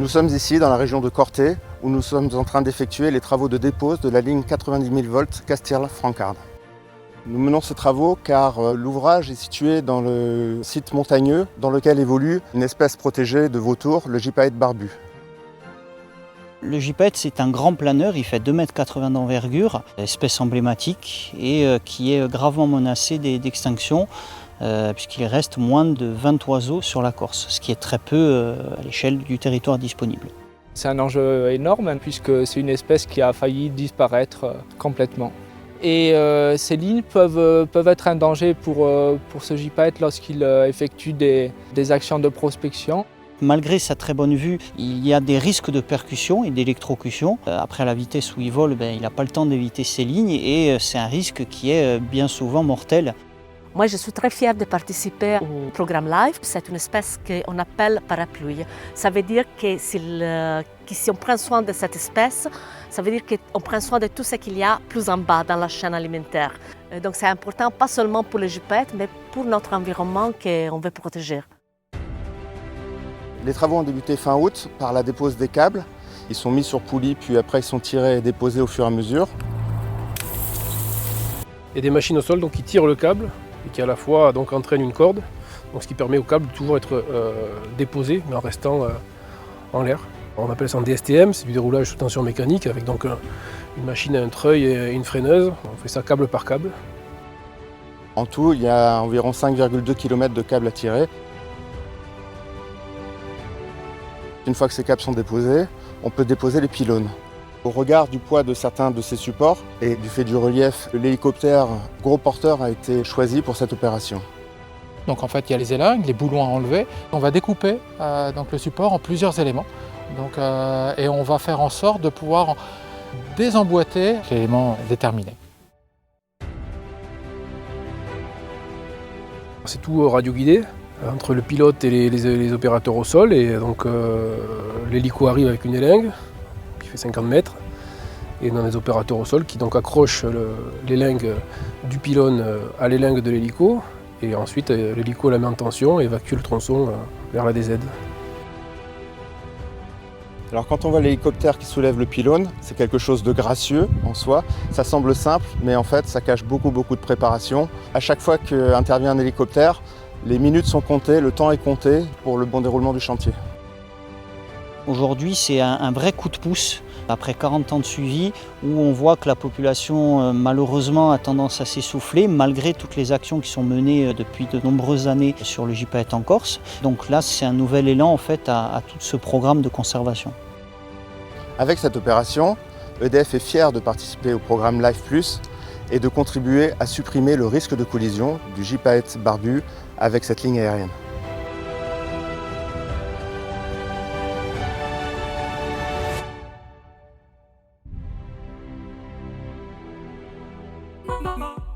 Nous sommes ici dans la région de Corté où nous sommes en train d'effectuer les travaux de dépose de la ligne 90 000 volts Castille-Francard. Nous menons ces travaux car l'ouvrage est situé dans le site montagneux dans lequel évolue une espèce protégée de vautours, le gypaète barbu. Le gypaète, c'est un grand planeur, il fait 2,80 m d'envergure, espèce emblématique et qui est gravement menacée d'extinction puisqu'il reste moins de 20 oiseaux sur la Corse, ce qui est très peu à l'échelle du territoire disponible. C'est un enjeu énorme puisque c'est une espèce qui a failli disparaître complètement. Et ces lignes peuvent être un danger pour ce gypaète lorsqu'il effectue des actions de prospection. Malgré sa très bonne vue, il y a des risques de percussion et d'électrocution. Après, à la vitesse où il vole, il n'a pas le temps d'éviter ces lignes et c'est un risque qui est bien souvent mortel. Moi, je suis très fière de participer au programme LIFE. C'est une espèce qu'on appelle parapluie. Ça veut dire que si on prend soin de cette espèce, ça veut dire qu'on prend soin de tout ce qu'il y a plus en bas dans la chaîne alimentaire. Donc c'est important, pas seulement pour les gypaètes, mais pour notre environnement qu'on veut protéger. Les travaux ont débuté fin août par la dépose des câbles. Ils sont mis sur poulie, puis après ils sont tirés et déposés au fur et à mesure. Il y a des machines au sol donc, qui tirent le câble et qui à la fois donc, entraînent une corde, donc, ce qui permet au câble de toujours être déposé mais en restant en l'air. On appelle ça un DSTM, c'est du déroulage sous tension mécanique avec donc une machine à un treuil et une freineuse. On fait ça câble par câble. En tout, il y a environ 5,2 km de câbles à tirer. Une fois que ces câbles sont déposés, on peut déposer les pylônes. Au regard du poids de certains de ces supports et du fait du relief, l'hélicoptère gros porteur a été choisi pour cette opération. Donc en fait, il y a les élingues, les boulons à enlever. On va découper donc le support en plusieurs éléments. Et on va faire en sorte de pouvoir désemboîter l'élément déterminé. C'est tout radio-guidé entre le pilote et les opérateurs au sol. Et donc l'hélico arrive avec une élingue qui fait 50 mètres. Et on a des opérateurs au sol qui donc accrochent l'élingue du pylône à l'élingue de l'hélico. Et ensuite l'hélico la met en tension et évacue le tronçon vers la DZ. Alors quand on voit l'hélicoptère qui soulève le pylône, c'est quelque chose de gracieux en soi. Ça semble simple, mais en fait ça cache beaucoup de préparation. À chaque fois qu'intervient un hélicoptère, les minutes sont comptées, le temps est compté pour le bon déroulement du chantier. Aujourd'hui, c'est un vrai coup de pouce, après 40 ans de suivi, où on voit que la population, malheureusement, a tendance à s'essouffler, malgré toutes les actions qui sont menées depuis de nombreuses années sur le gypaète en Corse. Donc là, c'est un nouvel élan en fait, à tout ce programme de conservation. Avec cette opération, EDF est fier de participer au programme LIFE+ et de contribuer à supprimer le risque de collision du gypaète barbu avec cette ligne aérienne. Mama.